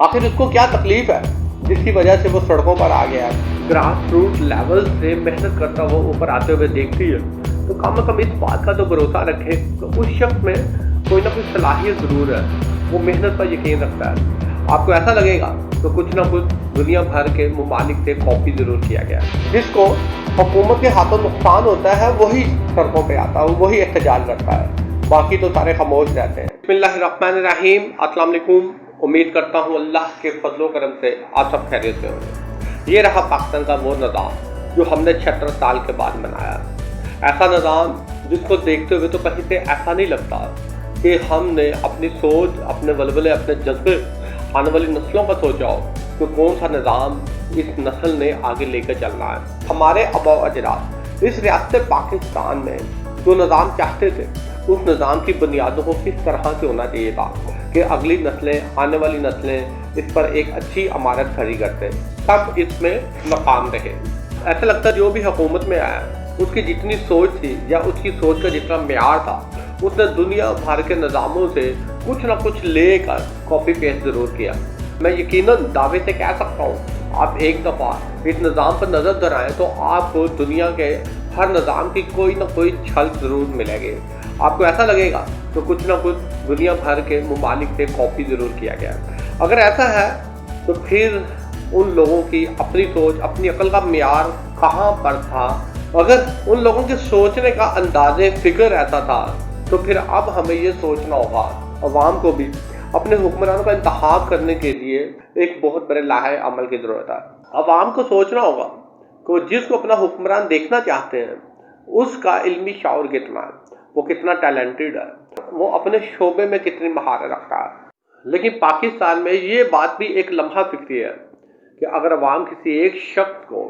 आखिर उसको क्या तकलीफ है जिसकी वजह से वो सड़कों पर आ गया है। ग्रास रूट लेवल से मेहनत करता वो ऊपर आते हुए देखती है, तो कम से कम इस बात का तो भरोसा रखे तो उस शख्स में कोई ना कोई सलाहियत ज़रूर है, वो मेहनत पर यकीन रखता है। आपको ऐसा लगेगा तो कुछ ना कुछ दुनिया भर के ममालिक से कॉपी ज़रूर किया गया है। जिसको हुकूमत के हाथों नुकसान होता है वही सड़कों पर आता है, वही एहतजाज करता है, बाकी तो सारे खामोश रहते हैं। बिस्मिल्लाहिर्रहमानिर्रहीम, अस्सलाम वालेकुम। उम्मीद करता हूँ अल्लाह के फजलो करम से आप सब खैरियत से होंगे। ये रहा पाकिस्तान का वो निज़ाम जो हमने 76 साल के बाद बनाया। ऐसा निज़ाम जिसको देखते हुए तो कहीं से ऐसा नहीं लगता कि हमने अपनी सोच, अपने वलवले, अपने जज्बे आने वाली नस्लों का सोचा हो कि कौन सा निज़ाम इस नस्ल ने आगे लेकर चलना है। हमारे आबा अजदाद इस रियासत पाकिस्तान में जो निज़ाम चाहते थे उस निज़ाम की बुनियादों को किस तरह से होना चाहिए था कि अगली नस्लें, आने वाली नस्लें इस पर एक अच्छी इमारत खड़ी करते, तब इसमें मकाम रहे। ऐसा लगता है जो भी हुकूमत में आया उसकी जितनी सोच थी या उसकी सोच का जितना मेयार था उसने दुनिया भर के निज़ामों से कुछ ना कुछ लेकर कॉपी पेस्ट ज़रूर किया। मैं यकीनन दावे से कह सकता हूँ आप एक दफ़ा इस निज़ाम पर नज़र दराएं तो आपको दुनिया के हर निज़ाम की कोई ना कोई छल ज़रूर मिलेगी। आपको ऐसा लगेगा तो कुछ ना कुछ दुनिया भर के ममालिक से कॉपी ज़रूर किया गया। अगर ऐसा है तो फिर उन लोगों की अपनी सोच, अपनी अकल का मेयार कहाँ पर था? अगर उन लोगों के सोचने का अंदाज़े फ़िक्र ऐसा था तो फिर अब हमें ये सोचना होगा, अवाम को भी अपने हुक्मरानों का इंतखाब करने के लिए एक बहुत बड़े लाहे अमल की ज़रूरत है। अवाम को सोचना होगा कि जिसको अपना हुक्मरान देखना चाहते हैं उसका इल्मी शऊर कितना है, वो कितना टैलेंटेड है, वो अपने शोबे में कितनी महारत रखता है। लेकिन पाकिस्तान में ये बात भी एक लम्हा फिक्री है कि अगर अवाम किसी एक शख्स को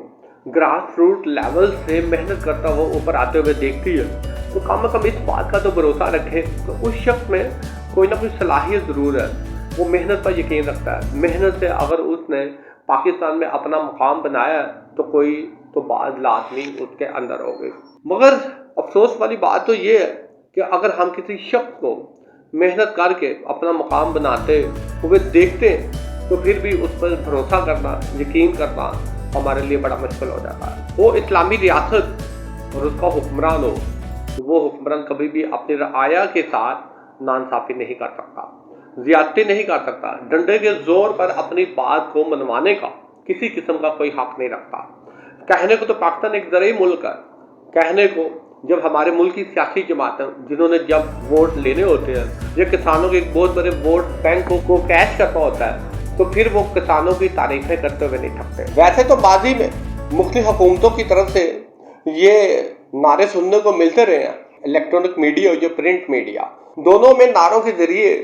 ग्रास रूट लेवल से मेहनत करता वो ऊपर आते हुए देखती है तो कम से कम इस बात का तो भरोसा रखे तो उस शख्स में कोई ना कोई सलाहियत ज़रूर है, वो मेहनत पर यकीन रखता है। मेहनत से अगर उसने पाकिस्तान में अपना मकाम बनाया तो कोई तो बाज़ लाजमी उसके अंदर हो गई। मगर अफसोस वाली बात तो ये है कि अगर हम किसी शख्स को मेहनत करके अपना मकाम बनाते हुए देखते तो फिर भी उस पर भरोसा करना, यकीन करना हमारे लिए बड़ा मुश्किल हो जाता है। वो इस्लामी रियासत और उसका हुक्मरान हो तो वो हुक्मरान कभी भी अपनी रआया के साथ नाइंसाफ़ी नहीं कर सकता, ज़्यादती नहीं कर सकता, डंडे के ज़ोर पर अपनी बात को मनवाने का किसी किस्म का कोई हक नहीं रखता। कहने को तो पाकिस्तान एक ज़रूरी मुल्क है, कहने को जब हमारे मुल्क की सियासी जमातें जिन्होंने जब वोट लेने होते हैं या किसानों के एक बहुत बड़े वोट बैंक को कैश करना होता है तो फिर वो किसानों की तारीफें करते हुए नहीं थकते। वैसे तो माजी में मुख्तलिफ हुकूमतों की तरफ से ये नारे सुनने को मिलते रहे हैं, इलेक्ट्रॉनिक मीडिया और जो प्रिंट मीडिया, दोनों में नारों के ज़रिए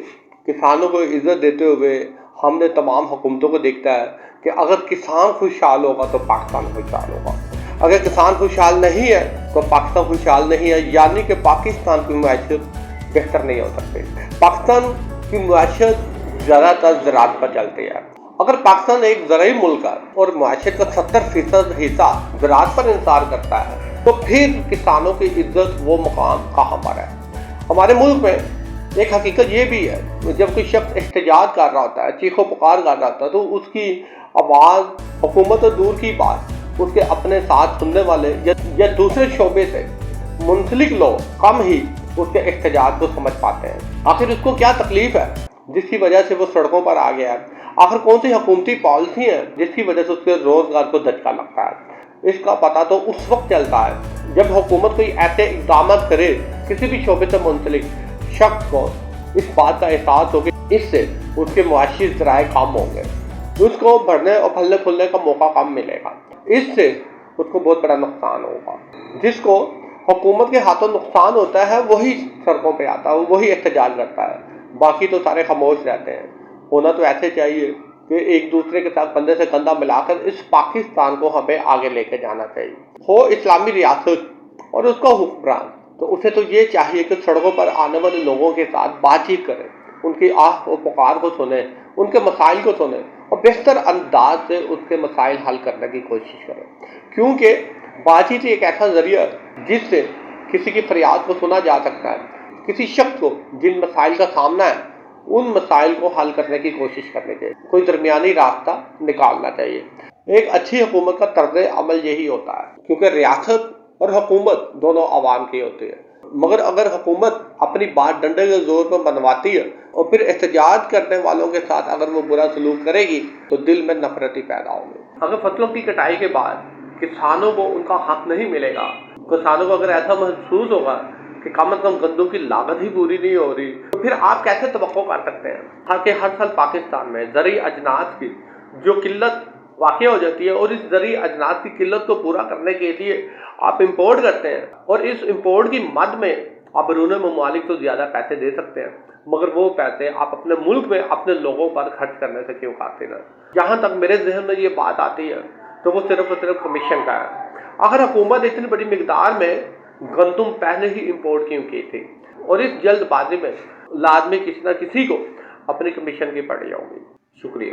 किसानों को इज्जत देते हुए हमने तमाम हुकूमतों को देखता है कि अगर किसान खुशहाल होगा तो पाकिस्तान खुशहाल होगा, अगर किसान खुशहाल नहीं है तो पाकिस्तान खुशहाल नहीं है, यानी कि पाकिस्तान की मैशत बेहतर नहीं हो सकती। पाकिस्तान की मैशत ज़्यादातर ज़राअत पर चलती है। अगर पाकिस्तान एक ज़रूरी मुल्क है और मैशत का 70% हिस्सा ज़राअत पर इंसार करता है तो फिर किसानों की इज्जत वो मकाम कहाँ पर है? हमारे मुल्क में एक हकीकत ये भी है, जब कोई शख्स एहतजाज कर रहा होता है, चीखो पुकार कर रहा होता है तो उसकी आवाज़ हुकूमत तो दूर की बात, उसके अपने साथ सुनने वाले या दूसरे शोबे से मुंसलिक लोग कम ही उसके एहतजाज को समझ पाते हैं। आखिर उसको क्या तकलीफ है जिसकी वजह से वो सड़कों पर आ गया है? आखिर कौन सी हुकूमती पॉलिसी है जिसकी वजह से उसके रोज़गार को धचका लगता है? इसका पता तो उस वक्त चलता है जब हुकूमत कोई ऐसे इक़दाम करे किसी भी शोबे से मुंसलिक शख्स को इस बात का एहसास हो कि इससे उसके मुआशी ज़राए कम होंगे, उसको बढ़ने और फलने फूलने का मौका कम मिलेगा, इससे उसको बहुत बड़ा नुकसान होगा। जिसको हुकूमत के हाथों नुकसान होता है वही सड़कों पे आता है, वही एहतजाज करता है, बाकी तो सारे खामोश रहते हैं। होना तो ऐसे चाहिए कि एक दूसरे के साथ कंधे से कंधा मिलाकर इस पाकिस्तान को हमें आगे लेके जाना चाहिए। हो इस्लामी रियासत और उसका हुक्मरान तो उसे तो ये चाहिए कि सड़कों पर आने वाले लोगों के साथ बातचीत करें, उनकी आह और पुकार को सुने, उनके मसाइल को सुने और बेहतर अंदाज से उसके मसाइल हल करने की कोशिश करें, क्योंकि बातचीत एक ऐसा ज़रिया है जिससे किसी की फरियाद को सुना जा सकता है। किसी शख्स को जिन मसाइल का सामना है उन मसाइल को हल करने की कोशिश करनी चाहिए, कोई दरमियानी रास्ता निकालना चाहिए। एक अच्छी हुकूमत का तर्ज अमल यही होता है, क्योंकि रियासत और हुकूमत दोनों आवाम की होती है। मगर अगर हुकूमत अपनी बात डंडे के जोर पर मनवाती है और फिर एहतजाज करने वालों के साथ अगर वो बुरा सलूक करेगी तो दिल में नफरत ही पैदा होगी। अगर फसलों की कटाई के बाद किसानों को उनका हक नहीं मिलेगा, किसानों को अगर ऐसा महसूस होगा कि कम से कम गंदों की लागत ही पूरी नहीं हो रही, तो फिर आप कैसे तवक्को कर सकते हैं कि हर साल पाकिस्तान में ज़रूरी अजनास की जो किल्लत वाक़ई हो जाती है और इस ज़रूरी अजनास की किल्लत को पूरा करने के लिए आप इंपोर्ट करते हैं, और इस इंपोर्ट की मद में आप बैरून ममालिक तो ज़्यादा पैसे दे सकते हैं, मगर वो पैसे आप अपने मुल्क में अपने लोगों पर खर्च करने से क्यों खाते ना। जहाँ तक मेरे जहन में ये बात आती है तो वो सिर्फ और सिर्फ कमीशन का है। अगर हुकूमत इतनी बड़ी मिकदार में गंदम पहले ही इंपोर्ट क्यों की थी, और इस जल्दबाजी में लाजमी किसी न किसी को अपनी कमीशन की पड़ जाऊंगी। शुक्रिया।